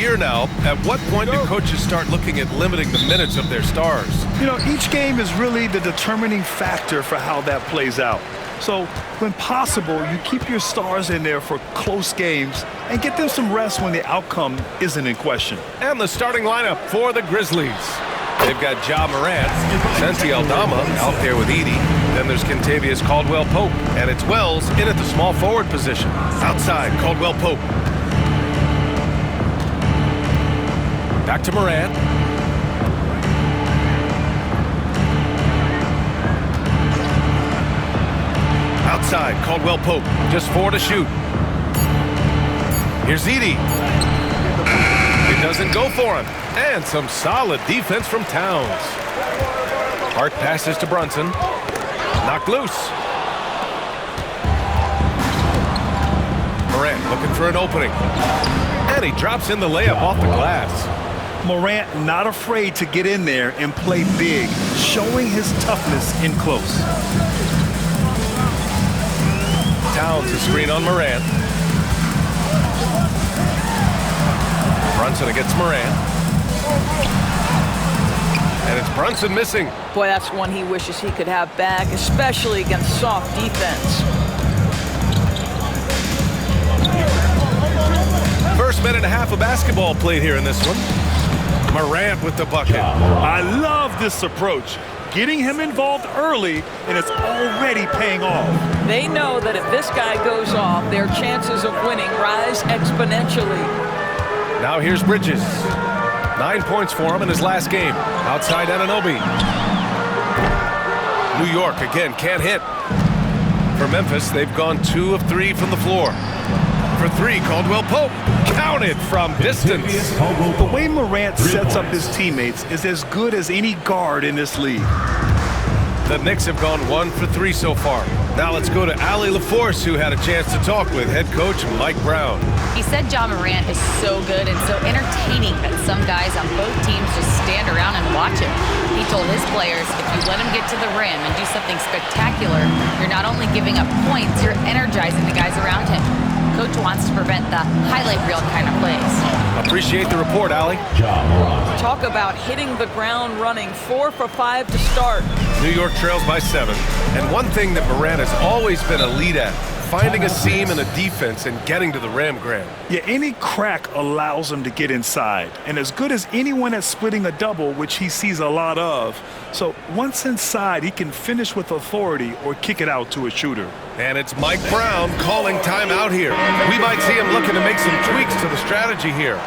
year now. At what point do coaches start looking at limiting the minutes of their stars? You know, each game is really the determining factor for how that plays out. So, when possible, you keep your stars in there for close games and get them some rest when the outcome isn't in question. And the starting lineup for the Grizzlies. They've got Ja Morant, Santi Aldama out there with Edey. Then there's Kentavious Caldwell-Pope. And it's Wells in at the small forward position. Outside, Caldwell-Pope. Back to Morant. Outside, Caldwell-Pope. Just 4 to shoot. Here's Edey. It doesn't go for him. And some solid defense from Towns. Hart passes to Brunson. Knocked loose. Morant looking for an opening. And he drops in the layup off the glass. Morant not afraid to get in there and play big, showing his toughness in close. Towns a screen on Morant. Brunson against Morant. And it's Brunson missing. Boy, that's one he wishes he could have back, especially against soft defense. First minute and a half of basketball played here in this one. Morant with the bucket. I love this approach. Getting him involved early, and it's already paying off. They know that if this guy goes off, their chances of winning rise exponentially. Now here's Bridges. 9 points for him in his last game. Outside Anunoby. New York again can't hit. For Memphis, they've gone 2 of 3 from the floor. For 3, Caldwell-Pope. Counted from distance. The way Morant sets up his teammates is as good as any guard in this league. The Knicks have gone 1 for 3 so far. Now let's go to Allie LaForce, who had a chance to talk with head coach Mike Brown. He said Ja Morant is so good and so entertaining that some guys on both teams just stand around and watch him. He told his players, if you let him get to the rim and do something spectacular, you're not only giving up points, you're energizing the guys around him. Coach wants to prevent the highlight reel kind of plays. Appreciate the report, Allie. Talk about hitting the ground running. 4 for 5 to start. New York trails by 7. And one thing that Morant has always been elite at, finding a seam in a defense and getting to the rim, Graham. Yeah, any crack allows him to get inside. And as good as anyone at splitting a double, which he sees a lot of. So once inside, he can finish with authority or kick it out to a shooter. And it's Mike Brown calling timeout here. We might see him looking to make some tweaks to the strategy here.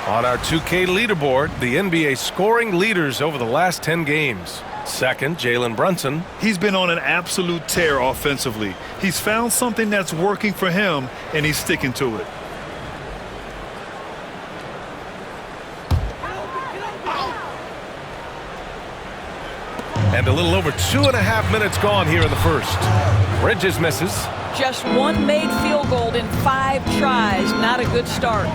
On our 2K leaderboard, the NBA scoring leaders over the last 10 games. Second, Jalen Brunson. He's been on an absolute tear offensively. He's found something that's working for him, and he's sticking to it. And a little over 2.5 minutes gone here in the first. Bridges misses. Just one made field goal in 5 tries. Not a good start.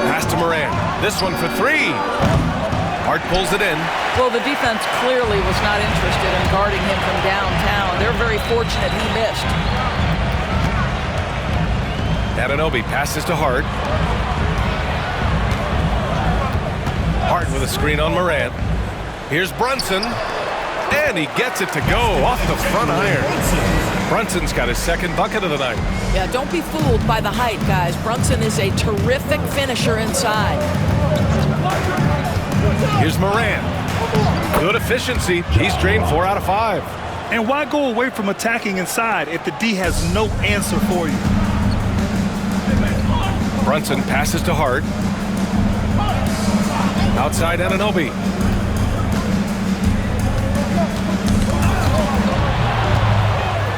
Pass to Morant. This one for 3. Hart pulls it in. Well, the defense clearly was not interested in guarding him from downtown. They're very fortunate he missed. Anunoby passes to Hart. Hart with a screen on Morant. Here's Brunson. And he gets it to go off the front iron. Brunson's got his second bucket of the night. Yeah, don't be fooled by the height, guys. Brunson is a terrific finisher inside. Here's Morant. Good efficiency. He's drained 4 out of 5. And why go away from attacking inside if the D has no answer for you? Brunson passes to Hart. Outside Anunoby.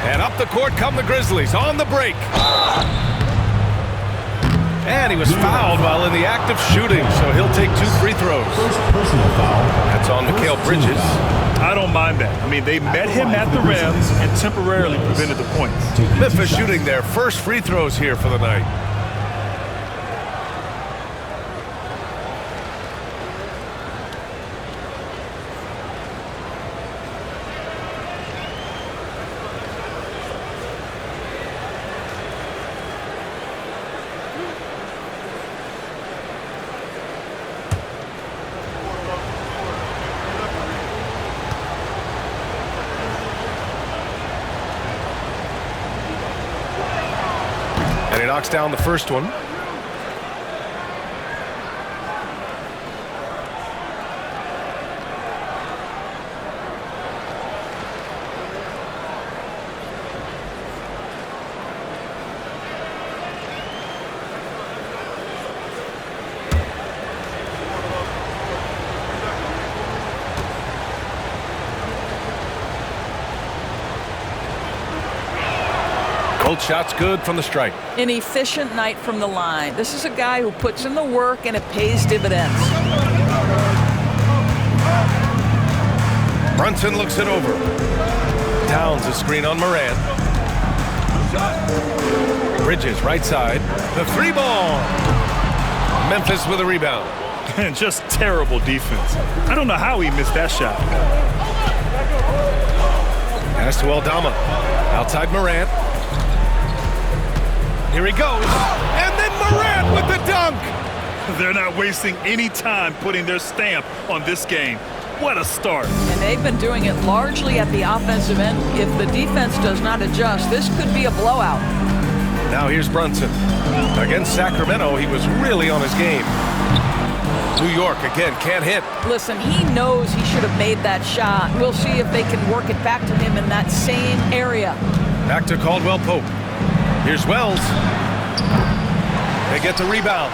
And up the court come the Grizzlies on the break. And he was fouled while in the act of shooting, so he'll take 2 free throws. That's on Mikal Bridges. I don't mind that. I mean, they met him at the rim and temporarily prevented the points. Memphis shooting their first free throws here for the night. And he knocks down the first one. Both shots good from the stripe. An efficient night from the line. This is a guy who puts in the work and it pays dividends. Brunson looks it over. Towns a screen on Morant. Bridges right side. The three ball. Memphis with a rebound. And just terrible defense. I don't know how he missed that shot. Pass to Aldama. Outside Morant. Here he goes. And then Morant with the dunk. They're not wasting any time putting their stamp on this game. What a start. And they've been doing it largely at the offensive end. If the defense does not adjust, this could be a blowout. Now here's Brunson. Against Sacramento, he was really on his game. New York again can't hit. Listen, he knows he should have made that shot. We'll see if they can work it back to him in that same area. Back to Caldwell Pope. Here's Wells. They get the rebound.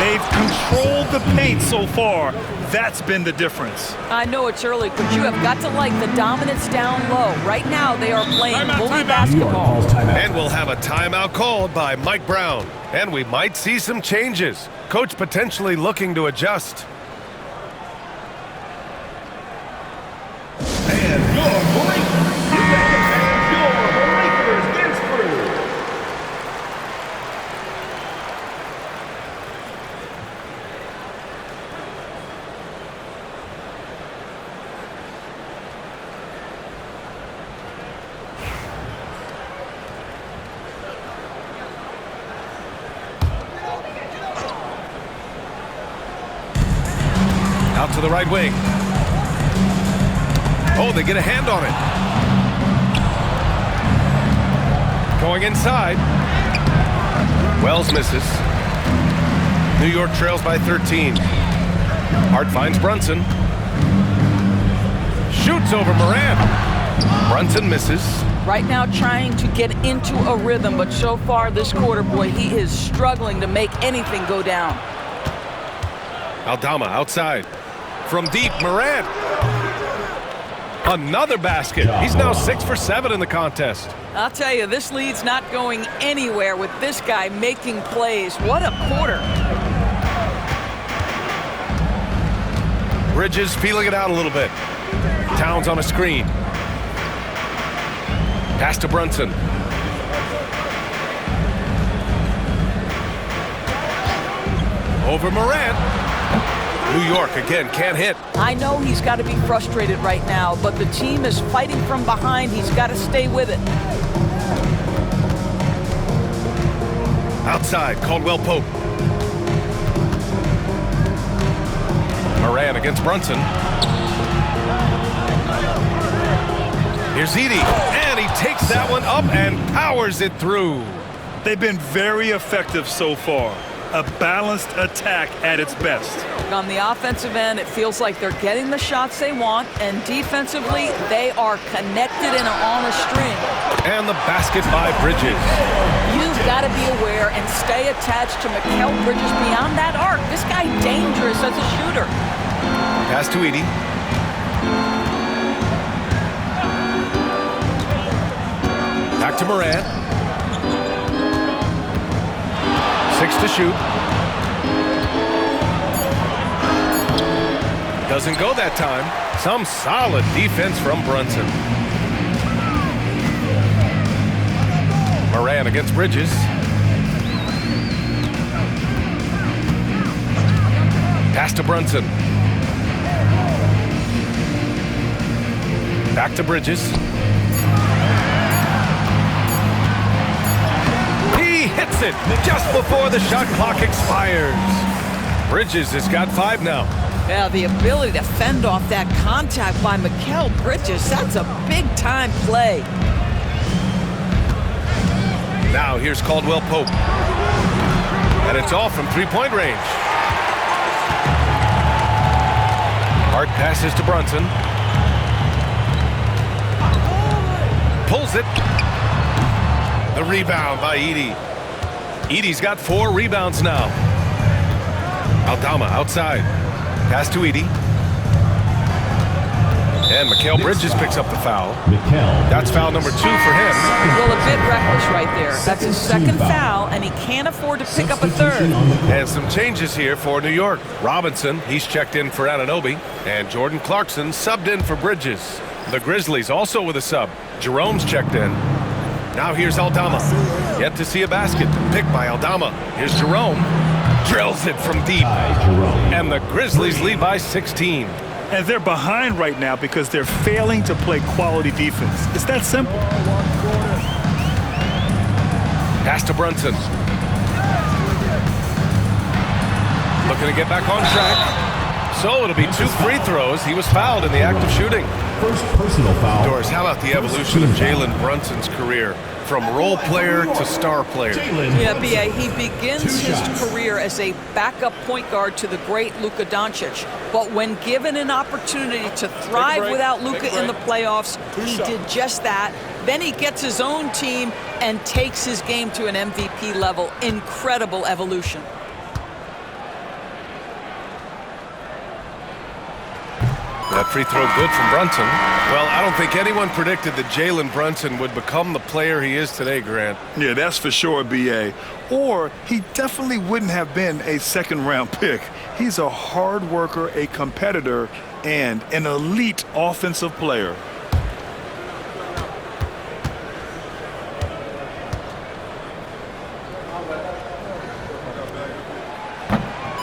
They've controlled the paint so far. That's been the difference. I know it's early, but you have got to like the dominance down low. Right now, they are playing bully basketball. And we'll have a timeout called by Mike Brown. And we might see some changes. Coach potentially looking to adjust. And your Lakers dance crew. Out to the right wing. Oh, they get a hand on it. Going inside. Wells misses. New York trails by 13. Hart finds Brunson. Shoots over Morant. Brunson misses. Right now trying to get into a rhythm, but so far this quarter, boy, he is struggling to make anything go down. Aldama outside. From deep, Morant. Another basket. He's now 6 for 7 in the contest. I'll tell you, this lead's not going anywhere with this guy making plays. What a quarter. Bridges feeling it out a little bit. Towns on a screen. Pass to Brunson. Over Morant. New York again can't hit. I know he's got to be frustrated right now, but the team is fighting from behind. He's got to stay with it. Outside, Caldwell Pope. Morant against Brunson. Here's Edey, and he takes that one up and powers it through. They've been very effective so far. A balanced attack at its best. On the offensive end, it feels like they're getting the shots they want, and defensively, they are connected and on a string. And the basket by Bridges. You've got to be aware and stay attached to Mikal Bridges beyond that arc. This guy dangerous as a shooter. Pass to Edey. Back to Morant. 6 to shoot. Doesn't go that time. Some solid defense from Brunson. Morant against Bridges. Pass to Brunson. Back to Bridges. He hits it just before the shot clock expires. Bridges has got 5 now. Yeah, the ability to fend off that contact by Mikal Bridges, that's a big-time play. Now here's Caldwell Pope. And it's off from three-point range. Hart passes to Brunson. Pulls it. The rebound by Edey. Edey's got 4 rebounds now. Aldama outside. Pass to Edey. And Mikal Bridges picks up the foul. That's foul number 2 for him. Well, a bit reckless right there. That's his second foul, and he can't afford to pick up a third. And some changes here for New York. Robinson, he's checked in for Anunoby. And Jordan Clarkson subbed in for Bridges. The Grizzlies also with a sub. Jerome's checked in. Now here's Aldama. Yet to see a basket. Picked by Aldama. Here's Jerome. Drills it from deep. And the Grizzlies lead by 16. And they're behind right now because they're failing to play quality defense. It's that simple. Pass to Brunson. Looking to get back on track. So it'll be 2 free throws. He was fouled in the act of shooting. First personal foul. Doris, how about the evolution of Jalen Brunson's career? From role player to star player. Yeah, B.A., he begins his career as a backup point guard to the great Luka Doncic. But when given an opportunity to thrive without Luka in the playoffs, he did just that. Then he gets his own team and takes his game to an MVP level. Incredible evolution. That free throw good from Brunson. Well, I don't think anyone predicted that Jalen Brunson would become the player he is today, Grant. Yeah, that's for sure, B.A. Or he definitely wouldn't have been a second-round pick. He's a hard worker, a competitor, and an elite offensive player.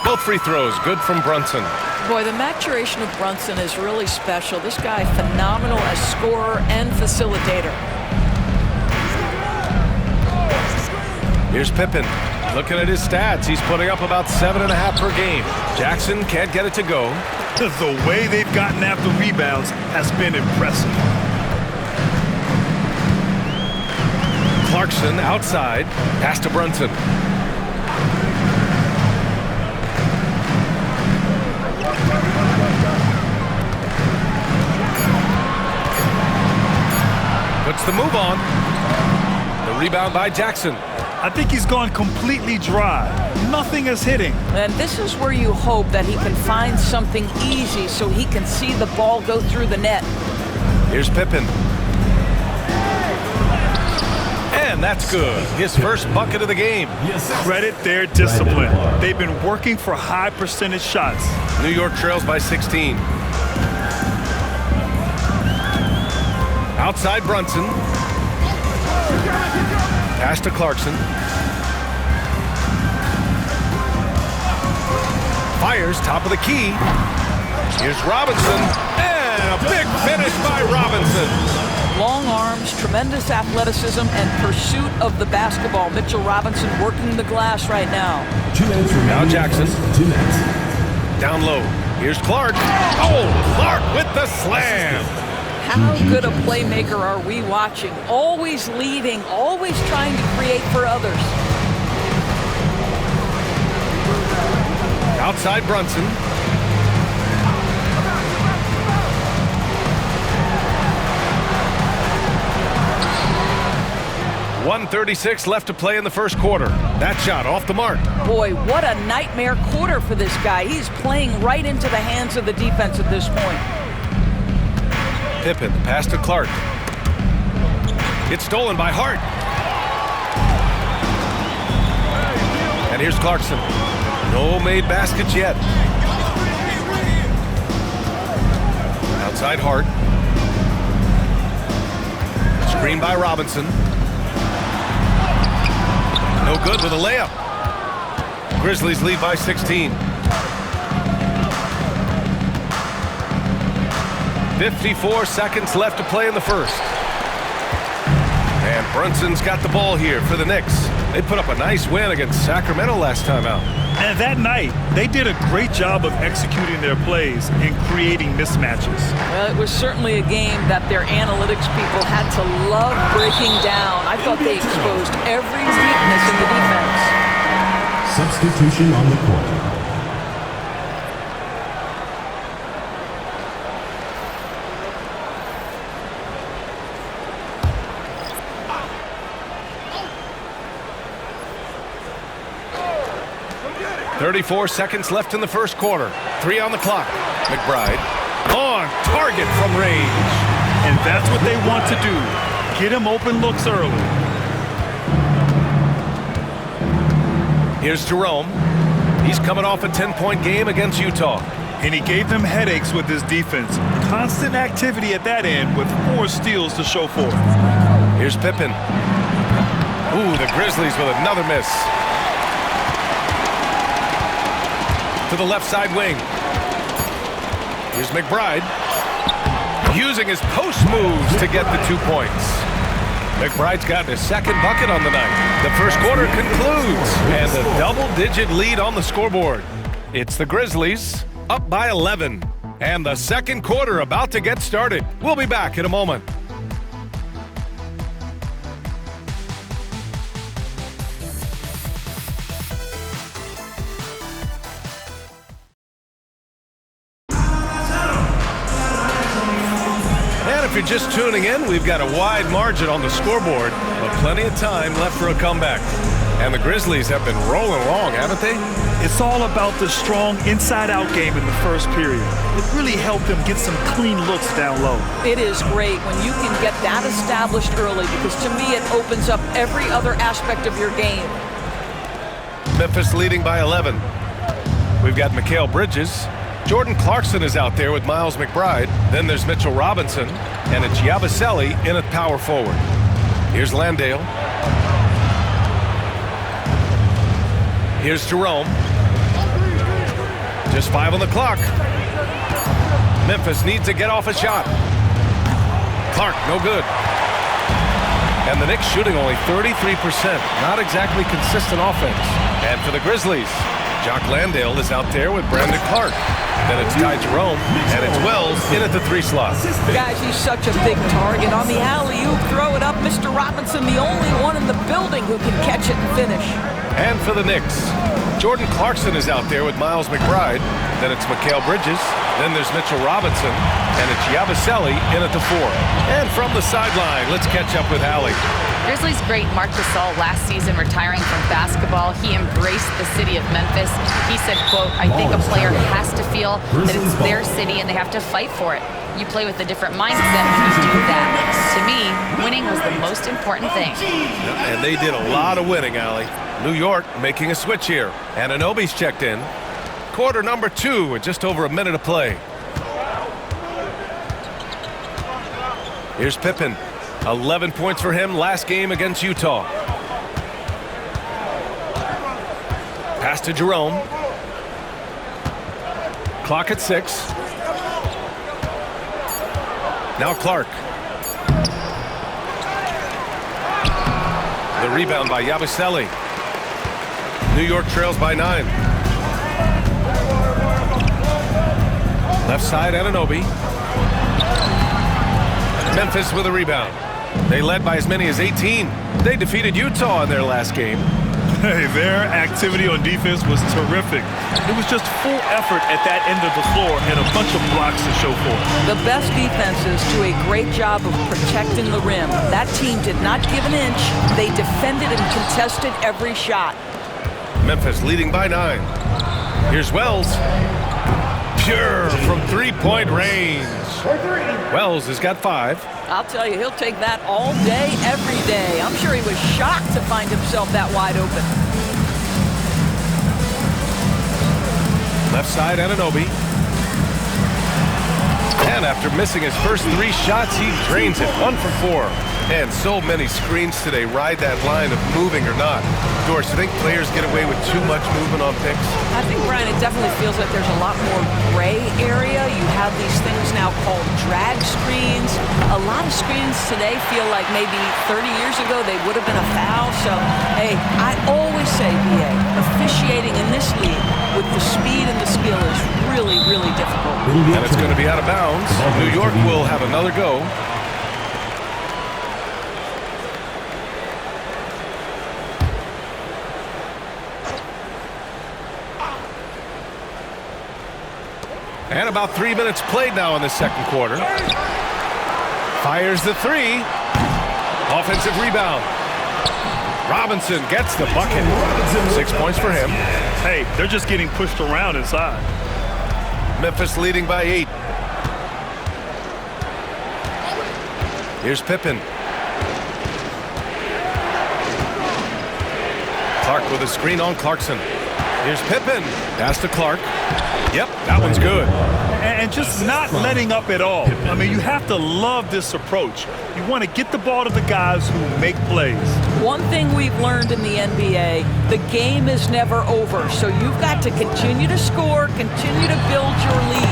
Both free throws good from Brunson. Boy, the maturation of Brunson is really special. This guy, phenomenal as scorer and facilitator. Here's Pippen. Looking at his stats, he's putting up about 7.5 per game. Jackson can't get it to go. The way they've gotten after rebounds has been impressive. Clarkson outside. Pass to Brunson. Puts the move on. The rebound by Jackson. I think he's gone completely dry. Nothing is hitting. And this is where you hope that he can find something easy so he can see the ball go through the net. Here's Pippen. And that's good. His first bucket of the game. Credit their discipline. They've been working for high percentage shots. New York trails by 16. Outside Brunson. Pass to Clarkson. Fires top of the key. Here's Robinson. And a big finish by Robinson. Long arms, tremendous athleticism, and pursuit of the basketball. Mitchell Robinson working the glass right now. 2 minutes remaining. Now Jackson. 2 minutes. Down low. Here's Clark. Oh, Clark with the slam. How good a playmaker are we watching? Always leading, always trying to create for others. Outside Brunson. .136 left to play in the first quarter. That shot off the mark. Boy, what a nightmare quarter for this guy. He's playing right into the hands of the defense at this point. Pippen, pass to Clark. It's stolen by Hart. And here's Clarkson. No made baskets yet. Outside Hart. Screen by Robinson. No good with a layup. Grizzlies lead by 16. 54 seconds left to play in the first. And Brunson's got the ball here for the Knicks. They put up a nice win against Sacramento last time out. And that night, they did a great job of executing their plays and creating mismatches. Well, it was certainly a game that their analytics people had to love breaking down. I thought they exposed every weakness in the defense. Substitution on the court. .34 seconds left in the first quarter. 3 on the clock. McBride on target from range. And that's what they want to do. Get him open looks early. Here's Jerome. He's coming off a 10-point game against Utah. And he gave them headaches with his defense. Constant activity at that end with 4 steals to show for it. Here's Pippen. Ooh, the Grizzlies with another miss. To the left side wing. Here's McBride. Using his post moves to get the 2 points. McBride's gotten his second bucket on the night. The first quarter concludes. And a double-digit lead on the scoreboard. It's the Grizzlies up by 11. And the second quarter about to get started. We'll be back in a moment. If you're just tuning in, we've got a wide margin on the scoreboard, but plenty of time left for a comeback. And the Grizzlies have been rolling along, haven't they? It's all about the strong inside-out game in the first period. It really helped them get some clean looks down low. It is great when you can get that established early because to me it opens up every other aspect of your game. Memphis leading by 11. We've got Mikal Bridges. Jordan Clarkson is out there with Miles McBride. Then there's Mitchell Robinson, and it's Yabusele in at power forward. Here's Landale. Here's Jerome. Just 5 on the clock. Memphis needs to get off a shot. Clark, no good. And the Knicks shooting only 33%. Not exactly consistent offense. And for the Grizzlies, Jock Landale is out there with Brandon Clark. Then it's Ty Jerome, and it's Wells in at the 3 slot. Guys, he's such a big target. On the alley-oop, throw it up. Mr. Robinson, the only one in the building who can catch it and finish. And for the Knicks, Jordan Clarkson is out there with Miles McBride. Then it's Mikal Bridges. Then there's Mitchell Robinson, and it's Yabusele in at the 4. And from the sideline, let's catch up with Allie. Grizzlies great Marc Gasol last season retiring from basketball. He embraced the city of Memphis. He said, quote, I think a player has to feel that it's their city and they have to fight for it. You play with a different mindset when you do that. To me, winning was the most important thing. And they did a lot of winning, Allie. New York making a switch here. And Anunoby's checked in. Quarter number 2 with just over a minute of play. Here's Pippen. 11 points for him last game against Utah. Pass to Jerome. Clock at 6. Now Clark. The rebound by Yabusele. New York trails by 9. Left side, Anunoby. Memphis with a rebound. They led by as many as 18. They defeated Utah in their last game. Hey, their activity on defense was terrific. It was just full effort at that end of the floor and a bunch of blocks to show for it. The best defenses do a great job of protecting the rim. That team did not give an inch. They defended and contested every shot. Memphis leading by 9. Here's Wells. Pure from 3-point range. Wells has got 5. I'll tell you, he'll take that all day, every day. I'm sure he was shocked to find himself that wide open. Left side, Anunoby. And Morant, after missing his first 3 shots, he drains it. 1 for 4. And so many screens today ride that line of moving or not. Doris, you think players get away with too much movement on picks? I think, Brian, it definitely feels like there's a lot more gray area. You have these things now called drag screens. A lot of screens today feel like maybe 30 years ago they would have been a foul. So, hey, I always say, BA, officiating in this league with the speed and the skill is really, really difficult. And it's going to be out of bounds. New York will have another go. And about 3 minutes played now in the second quarter. Fires the 3. Offensive rebound. Robinson gets the bucket. 6 points for him. Hey, they're just getting pushed around inside. Memphis leading by 8. Here's Pippen. Clark with a screen on Clarkson. Here's Pippen. Pass to Clark. Yep, that one's good. And just not letting up at all. I mean, you have to love this approach. You want to get the ball to the guys who make plays. One thing we've learned in the NBA, the game is never over. So you've got to continue to score, continue to build your lead.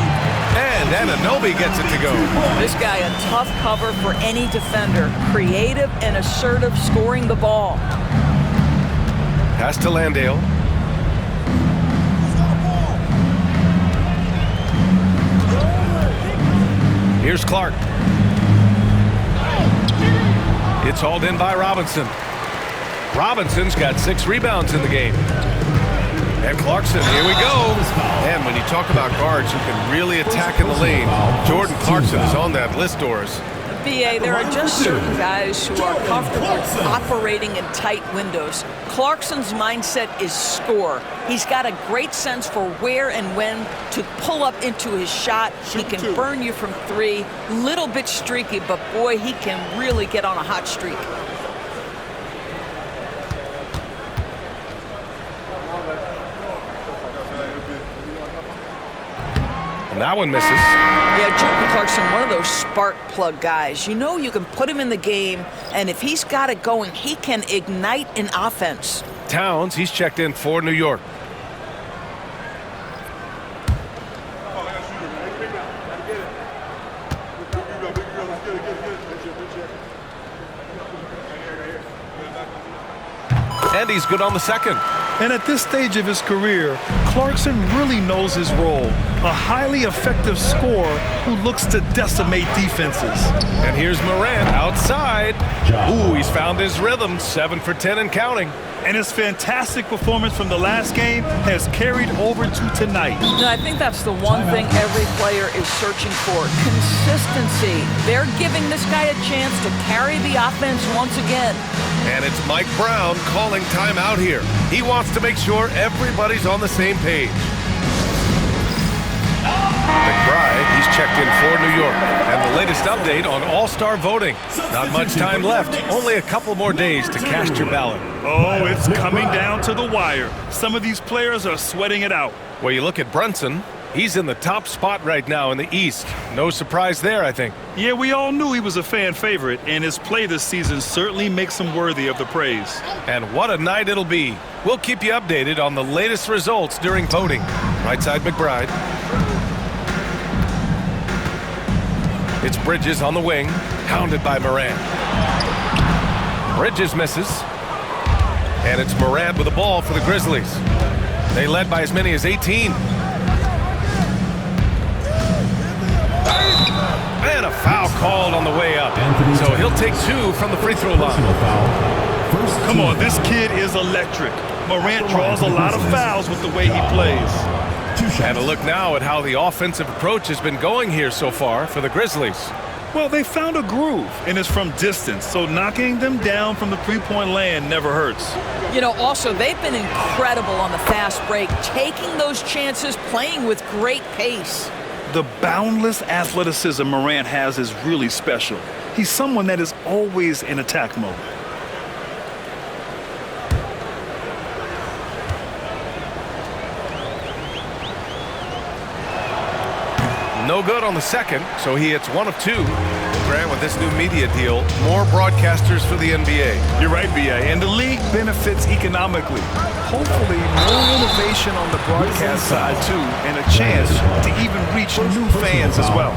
And Anunoby gets it to go. This guy, a tough cover for any defender. Creative and assertive scoring the ball. Pass to Landale. Here's Clark. It's hauled in by Robinson. Robinson's got 6 rebounds in the game. And Clarkson, here we go. And when you talk about guards who can really attack in the lane, Jordan Clarkson is on that list, Doris. BA, there are just certain guys who are comfortable operating in tight windows. Clarkson's mindset is score. He's got a great sense for where and when to pull up into his shot. He can burn you from 3. Little bit streaky, but boy, he can really get on a hot streak. And that one misses. Yeah, Jordan Clarkson, one of those spark plug guys. You know you can put him in the game, and if he's got it going, he can ignite an offense. Towns, he's checked in for New York. And he's good on the second. And at this stage of his career, Clarkson really knows his role. A highly effective scorer who looks to decimate defenses. And here's Morant outside. Ooh, he's found his rhythm. 7 for 10 and counting. And his fantastic performance from the last game has carried over to tonight. No, I think that's the one thing every player is searching for. Consistency. They're giving this guy a chance to carry the offense once again. And it's Mike Brown calling timeout here. He wants to make sure everybody's on the same page. McBride, he's checked in for New York. And the latest update on All-Star voting. Not much time left. Only a couple more days to cast your ballot. Oh, it's coming down to the wire. Some of these players are sweating it out. Well, you look at Brunson. He's in the top spot right now in the East. No surprise there, I think. Yeah, we all knew he was a fan favorite, and his play this season certainly makes him worthy of the praise. And what a night it'll be. We'll keep you updated on the latest results during voting. Right side McBride. It's Bridges on the wing, hounded by Morant. Bridges misses. And it's Morant with the ball for the Grizzlies. They led by as many as 18. And a foul called on the way up. So he'll take 2 from the free throw line. Come on, this kid is electric. Morant draws a lot of fouls with the way he plays. And a look now at how the offensive approach has been going here so far for the Grizzlies. Well, they found a groove, and it's from distance, so knocking them down from the three-point land never hurts. You know, also, they've been incredible on the fast break, taking those chances, playing with great pace. The boundless athleticism Morant has is really special. He's someone that is always in attack mode. No good on the second, so he hits 1 of 2. Grant, with this new media deal, more broadcasters for the NBA. You're right, B.A., and the league benefits economically. Hopefully, more innovation on the broadcast side, too, and a chance to even reach new fans as well.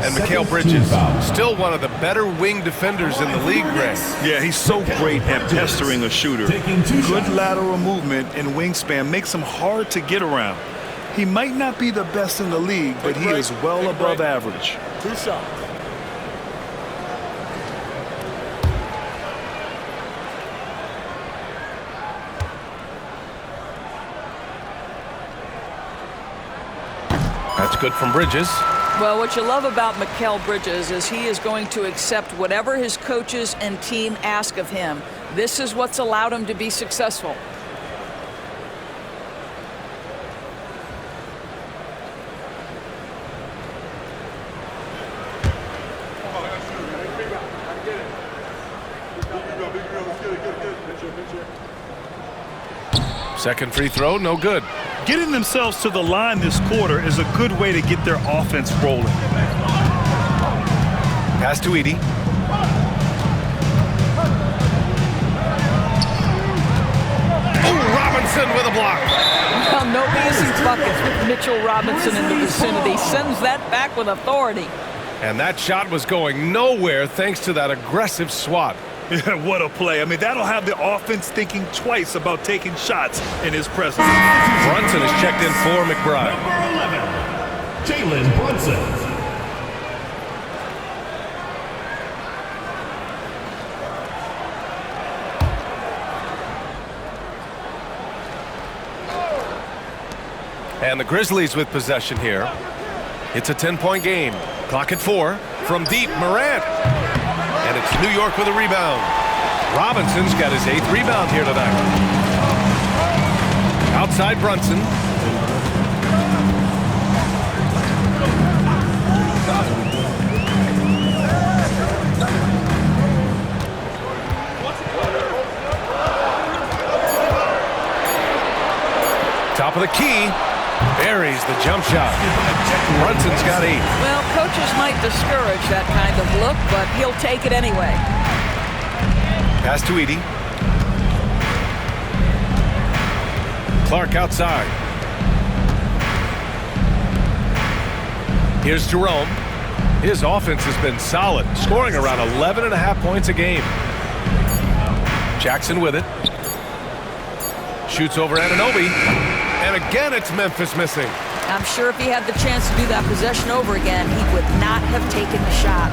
And Mikal Bridges, still one of the better wing defenders in the league, Grant. Yeah, he's so great at pestering a shooter. Good lateral movement and wingspan makes him hard to get around. He might not be the best in the league, but he is well above average. 2 shots. That's good from Bridges. Well, what you love about Mikal Bridges is he is going to accept whatever his coaches and team ask of him. This is what's allowed him to be successful. Second free throw, no good. Getting themselves to the line this quarter is a good way to get their offense rolling. Pass to Edey. Oh, Robinson with a block. Well, no easy buckets with Mitchell Robinson in the vicinity. Sends that back with authority. And that shot was going nowhere thanks to that aggressive swat. Yeah, what a play. I mean, that'll have the offense thinking twice about taking shots in his presence. Brunson is checked in for McBride. Number 11, Jalen Brunson. And the Grizzlies with possession here. It's a 10-point game. Clock at 4. From deep, Morant. And it's New York with a rebound. Robinson's got his 8th rebound here tonight. Outside Brunson. Top of the key. Buries the jump shot. Brunson's got 8. Well, coaches might discourage that kind of look, but he'll take it anyway. Pass to Edey. Clark outside. Here's Jerome. His offense has been solid, scoring around 11.5 points a game. Jackson with it. Shoots over Anunoby. And again, it's Memphis missing. I'm sure if he had the chance to do that possession over again, he would not have taken the shot.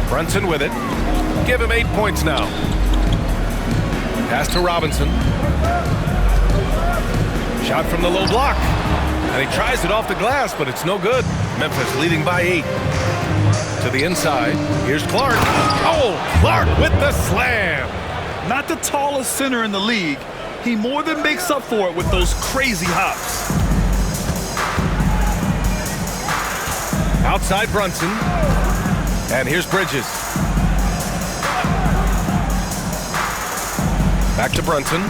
Brunson with it. Give him 8 points now. Pass to Robinson. Shot from the low block. And he tries it off the glass, but it's no good. Memphis leading by 8. To the inside. Here's Clark. Oh, Clark with the slam. Not the tallest center in the league. He more than makes up for it with those crazy hops. Outside Brunson. And here's Bridges. Back to Brunson.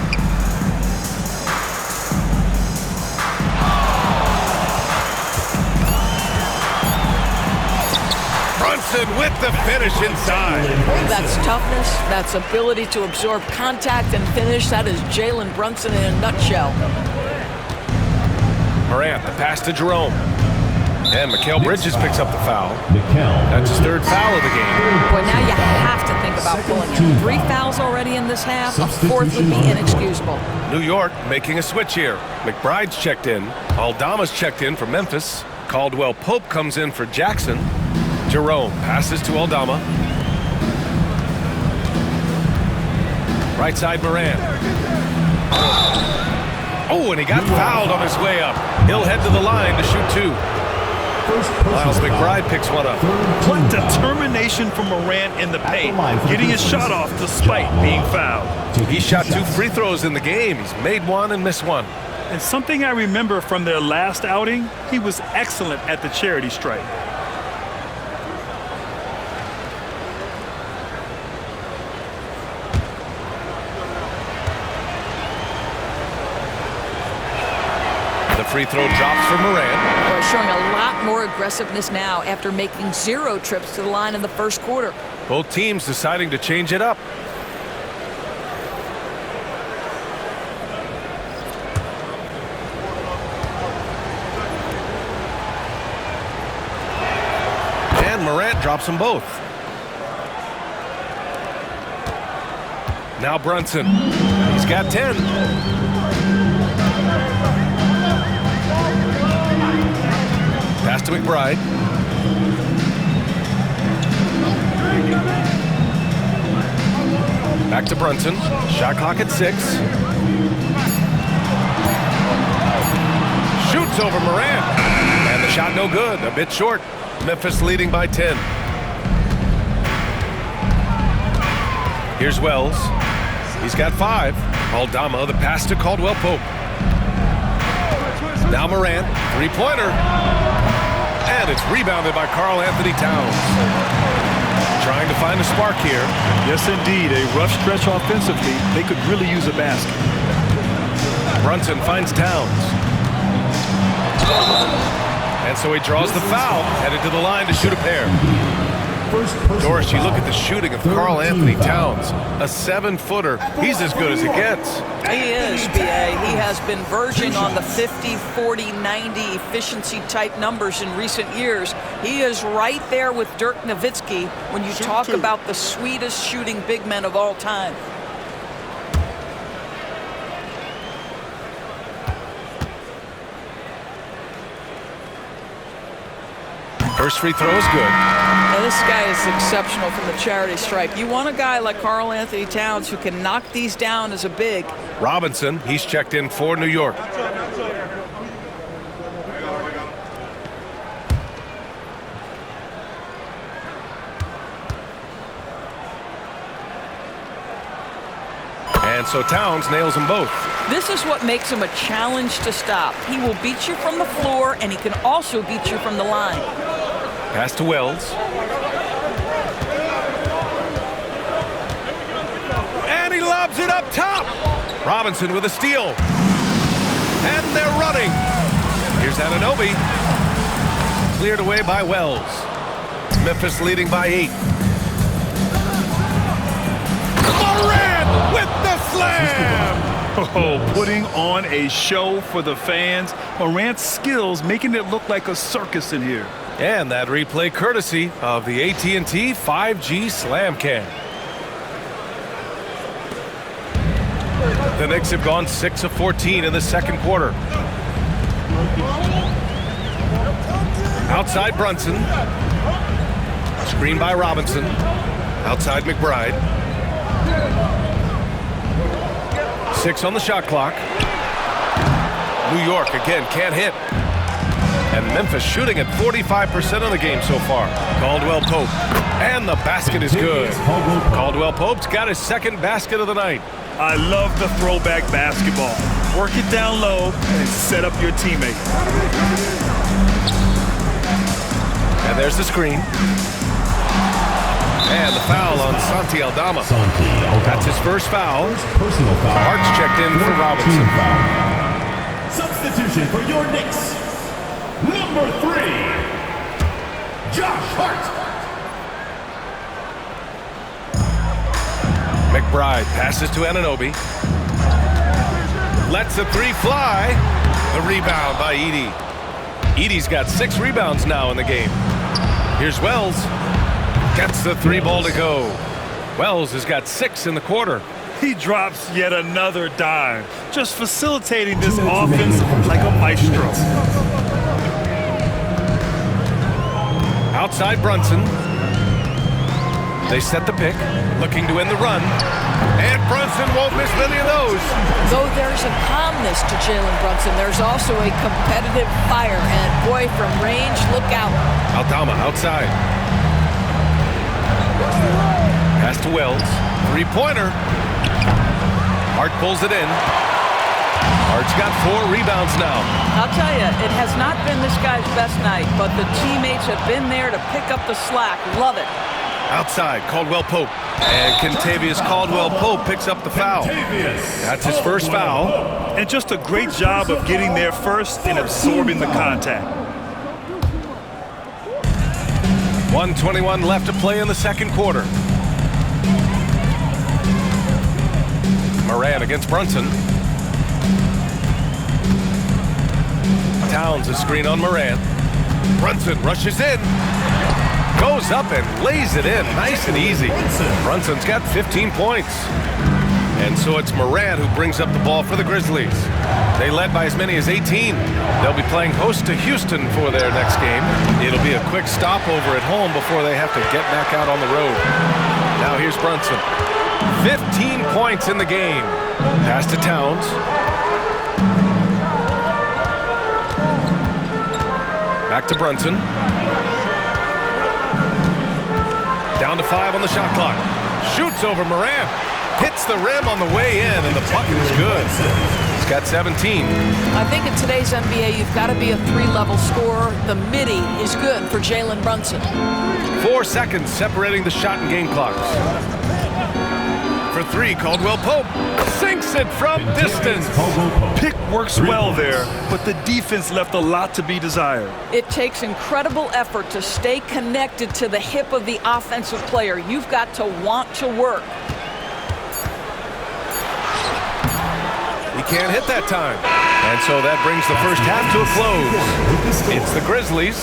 Brunson with the finish inside. That's toughness. That's ability to absorb contact and finish. That is Jalen Brunson in a nutshell. Morant, the pass to Jerome. And Mikal Bridges picks up the foul. That's his 3rd foul of the game. Boy, now you have to think about pulling him. 3 fouls already in this half. A 4th would be inexcusable. New York making a switch here. McBride's checked in. Aldama's checked in for Memphis. Caldwell Pope comes in for Jackson. Jerome passes to Aldama. Right side Morant. Oh, and he got fouled on his way up. He'll head to the line to shoot 2. Miles McBride picks one up. What determination from Morant in the paint, getting his shot off despite being fouled. He shot 2 free throws in the game. He's made 1 and missed 1. And something I remember from their last outing, he was excellent at the charity stripe. The free throw drops for Morant. Boy, showing a lot more aggressiveness now after making 0 trips to the line in the first quarter. Both teams deciding to change it up. And Morant drops them both. Now Brunson. He's got 10. Pass to McBride. Back to Brunson. Shot clock at 6. Shoots over Morant. And the shot no good. A bit short. Memphis leading by 10. Here's Wells. He's got 5. Aldama, the pass to Caldwell Pope. Now Morant, three-pointer. And it's rebounded by Karl Anthony Towns. Trying to find a spark here. Yes, indeed. A rough stretch offensively. They could really use a basket. Brunson finds Towns. And so he draws the foul, headed to the line to shoot a pair. Doris, you look at the shooting of Karl Anthony Towns. A 7-footer. He's as good as it gets. He is, B.A. He has been verging on the 50, 40, 90 efficiency type numbers in recent years. He is right there with Dirk Nowitzki when you talk about the sweetest shooting big men of all time. First free throw is good. Now, this guy is exceptional from the charity stripe. You want a guy like Karl Anthony Towns who can knock these down as a big. Robinson, he's checked in for New York. And so Towns nails them both. This is what makes him a challenge to stop. He will beat you from the floor, and he can also beat you from the line. Pass to Wells. And he lobs it up top. Robinson with a steal. And they're running. Here's Anunoby. Cleared away by Wells. Memphis leading by 8. Morant with the slam. Oh, putting on a show for the fans. Morant's skills making it look like a circus in here. And that replay courtesy of the AT&T 5G Slam Cam. The Knicks have gone 6 of 14 in the second quarter. Outside Brunson. Screen by Robinson. Outside McBride. 6 on the shot clock. New York again can't hit. And Memphis shooting at 45% of the game so far. Caldwell Pope. And the basket is good. Caldwell Pope's got his second basket of the night. I love the throwback basketball. Work it down low and set up your teammate. And there's the screen. And the foul on Santi Aldama. That's his first foul. Personal foul. Hart's checked in for Robinson. Substitution for your Knicks. Number 3, Josh Hart. McBride passes to Anunoby. Lets the 3 fly. The rebound by Edey. Edey's got 6 rebounds now in the game. Here's Wells. Gets the 3 ball to go. Wells has got 6 in the quarter. He drops yet another dime, just facilitating this offense like a maestro. Outside Brunson. They set the pick, looking to win the run. And Brunson won't miss many of those. Though there's a calmness to Jalen Brunson, there's also a competitive fire. And boy, from range, look out. Aldama outside. Pass to Wells. 3-pointer. Hart pulls it in. Hart's got 4 rebounds now. I'll tell you, it has not been this guy's best night, but the teammates have been there to pick up the slack. Love it. Outside, Caldwell Pope. And Kentavious Caldwell Pope picks up the foul. That's his first foul. And just a great job of getting there first and absorbing the contact. 1:21 left to play in the second quarter. Moran against Brunson. Towns a screen on Moran. Brunson rushes in. Goes up and lays it in. Nice and easy. Brunson's got 15 points. And so it's Moran who brings up the ball for the Grizzlies. They led by as many as 18. They'll be playing host to Houston for their next game. It'll be a quick stopover at home before they have to get back out on the road. Now here's Brunson. 15 points in the game. Pass to Towns. Back to Brunson. Down to 5 on the shot clock. Shoots over Moran. Hits the rim on the way in, and the bucket is good. He's got 17. I think in today's NBA, you've got to be a 3-level scorer. The midi is good for Jalen Brunson. 4 seconds separating the shot and game clocks. For 3, Caldwell Pope sinks it from distance. Pick works well there, but the defense left a lot to be desired. It takes incredible effort to stay connected to the hip of the offensive player. You've got to want to work. He can't hit that time. And so that brings the first half to a close. It's the Grizzlies